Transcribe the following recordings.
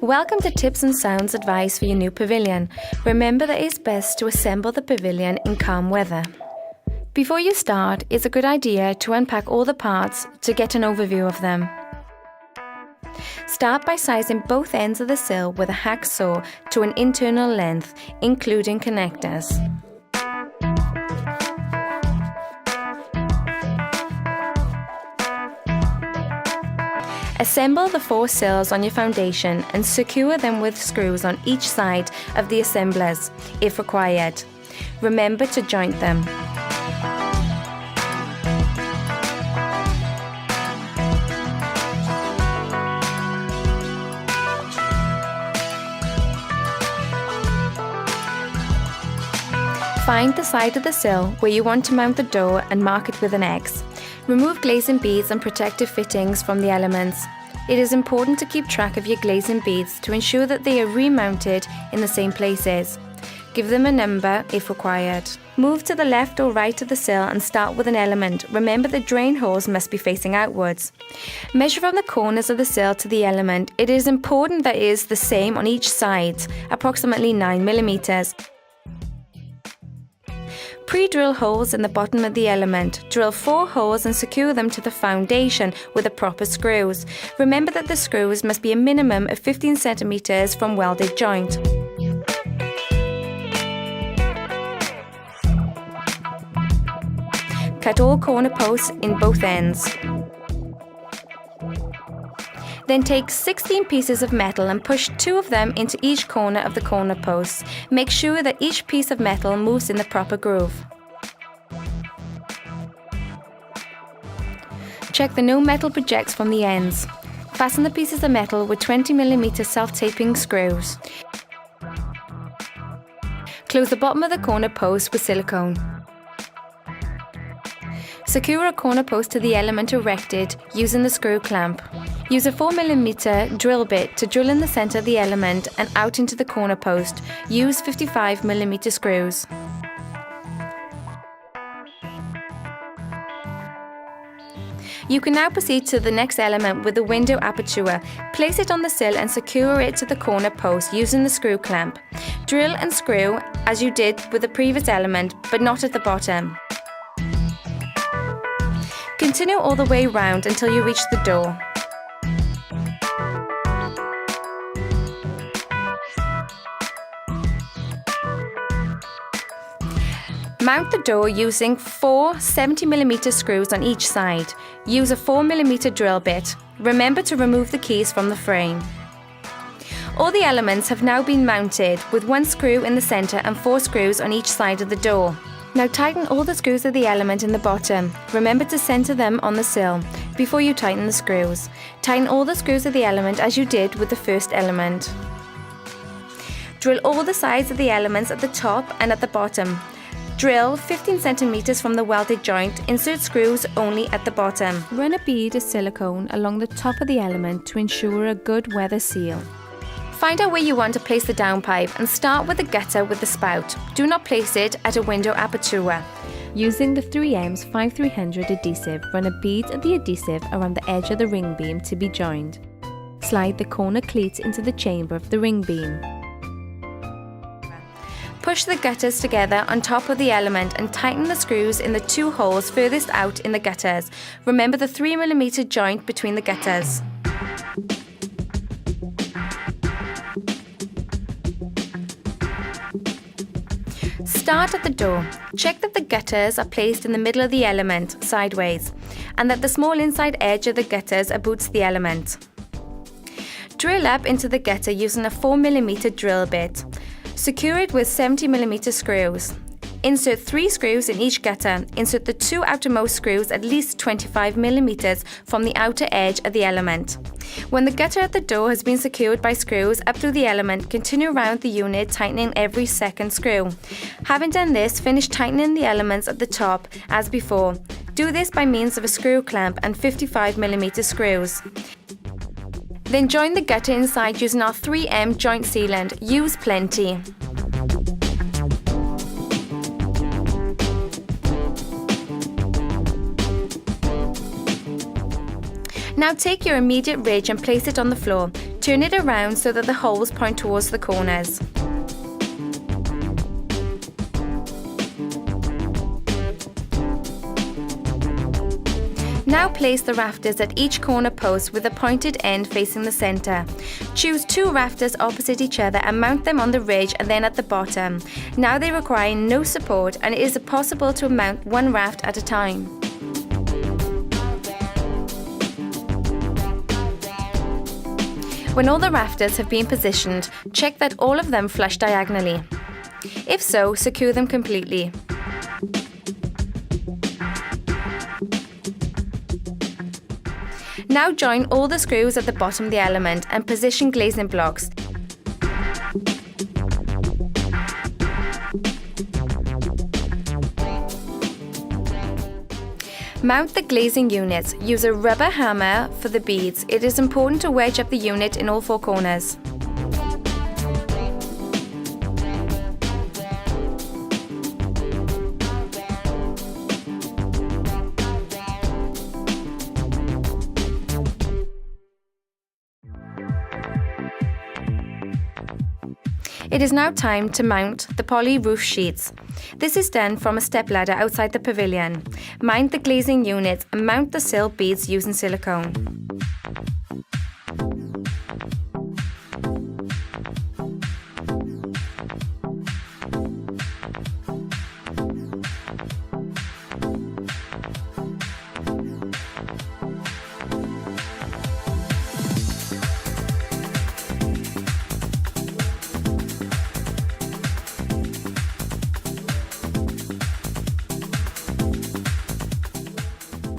Welcome to Tips and Sounds advice for your new pavilion. Remember that it's best to assemble the pavilion in calm weather. Before you start, it's a good idea to unpack all the parts to get an overview of them. Start by sizing both ends of the sill with a hacksaw to an internal length, including connectors. Assemble the 4 sills on your foundation and secure them with screws on each side of the assemblers, if required. Remember to joint them. Find the side of the sill where you want to mount the door and mark it with an X. Remove glazing beads and protective fittings from the elements. It is important to keep track of your glazing beads to ensure that they are remounted in the same places. Give them a number if required. Move to the left or right of the sill and start with an element. Remember the drain holes must be facing outwards. Measure from the corners of the sill to the element. It is important that it is the same on each side, approximately 9 millimeters. Pre-drill holes in the bottom of the element. Drill 4 holes and secure them to the foundation with the proper screws. Remember that the screws must be a minimum of 15 centimeters from welded joint. Cut all corner posts in both ends. Then take 16 pieces of metal and push 2 of them into each corner of the corner posts. Make sure that each piece of metal moves in the proper groove. Check that no metal projects from the ends. Fasten the pieces of metal with 20 mm self-taping screws. Close the bottom of the corner post with silicone. Secure a corner post to the element erected using the screw clamp. Use a 4 mm drill bit to drill in the center of the element and out into the corner post. Use 55 mm screws. You can now proceed to the next element with the window aperture. Place it on the sill and secure it to the corner post using the screw clamp. Drill and screw as you did with the previous element, but not at the bottom. Continue all the way round until you reach the door. Mount the door using 4 70 mm screws on each side. Use a 4 mm drill bit. Remember to remove the keys from the frame. All the elements have now been mounted with 1 screw in the center and 4 screws on each side of the door. Now tighten all the screws of the element in the bottom. Remember to center them on the sill before you tighten the screws. Tighten all the screws of the element as you did with the first element. Drill all the sides of the elements at the top and at the bottom. Drill 15 centimeters from the welded joint. Insert screws only at the bottom. Run a bead of silicone along the top of the element to ensure a good weather seal. Find out where you want to place the downpipe and start with the gutter with the spout. Do not place it at a window aperture. Using the 3M's 5300 adhesive, run a bead of the adhesive around the edge of the ring beam to be joined. Slide the corner cleats into the chamber of the ring beam. Push the gutters together on top of the element and tighten the screws in the 2 holes furthest out in the gutters. Remember the 3 mm joint between the gutters. Start at the door. Check that the gutters are placed in the middle of the element, sideways, and that the small inside edge of the gutters abutts the element. Drill up into the gutter using a 4 mm drill bit. Secure it with 70 mm screws. Insert 3 screws in each gutter. Insert the 2 outermost screws at least 25 mm from the outer edge of the element. When the gutter at the door has been secured by screws up through the element, continue around the unit tightening every second screw. Having done this, finish tightening the elements at the top as before. Do this by means of a screw clamp and 55 mm screws. Then join the gutter inside using our 3M joint sealant. Use plenty. Now take your immediate ridge and place it on the floor. Turn it around so that the holes point towards the corners. Now place the rafters at each corner post with the pointed end facing the centre. Choose 2 rafters opposite each other and mount them on the ridge and then at the bottom. Now they require no support and it is possible to mount 1 raft at a time. When all the rafters have been positioned, check that all of them flush diagonally. If so, secure them completely. Now join all the screws at the bottom of the element and position glazing blocks. Mount the glazing units. Use a rubber hammer for the beads. It is important to wedge up the unit in all 4 corners. It is now time to mount the poly roof sheets. This is done from a stepladder outside the pavilion. Mount the glazing units and mount the sill beads using silicone.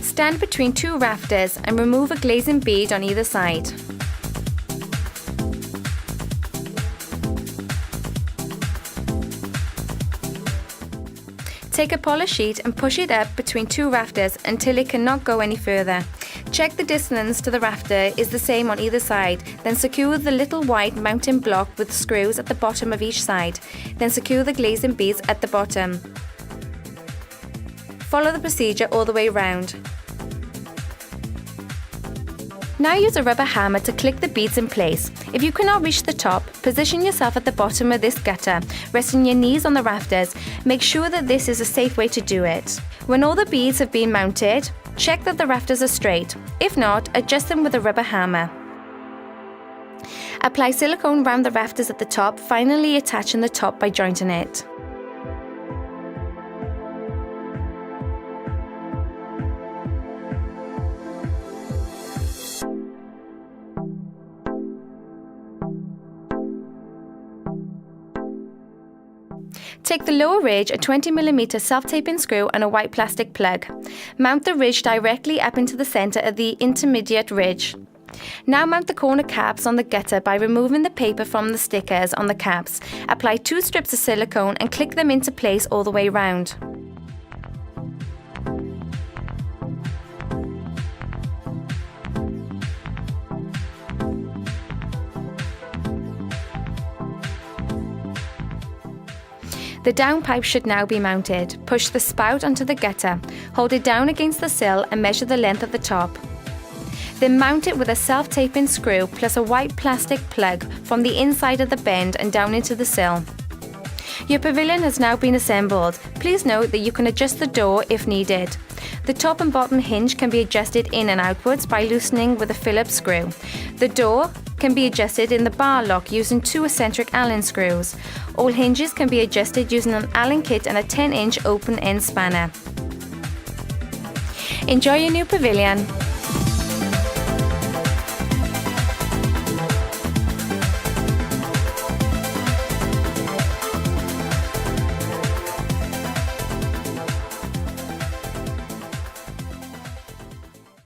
Stand between 2 rafters and remove a glazing bead on either side. Take a polish sheet and push it up between 2 rafters until it cannot go any further. Check the distance to the rafter is the same on either side, then secure the little white mounting block with screws at the bottom of each side, then secure the glazing beads at the bottom. Follow the procedure all the way round. Now use a rubber hammer to click the beads in place. If you cannot reach the top, position yourself at the bottom of this gutter, resting your knees on the rafters. Make sure that this is a safe way to do it. When all the beads have been mounted, check that the rafters are straight. If not, adjust them with a rubber hammer. Apply silicone around the rafters at the top, finally attaching the top by jointing it. Take the lower ridge, a 20mm self-taping screw and a white plastic plug. Mount the ridge directly up into the centre of the intermediate ridge. Now mount the corner caps on the gutter by removing the paper from the stickers on the caps. Apply 2 strips of silicone and click them into place all the way round. The downpipe should now be mounted. Push the spout onto the gutter, hold it down against the sill and measure the length at the top. Then mount it with a self-taping screw plus a white plastic plug from the inside of the bend and down into the sill. Your pavilion has now been assembled. Please note that you can adjust the door if needed. The top and bottom hinge can be adjusted in and outwards by loosening with a Phillips screw. The door can be adjusted in the bar lock using 2 eccentric Allen screws. All hinges can be adjusted using an Allen kit and a 10-inch open end spanner. Enjoy your new pavilion!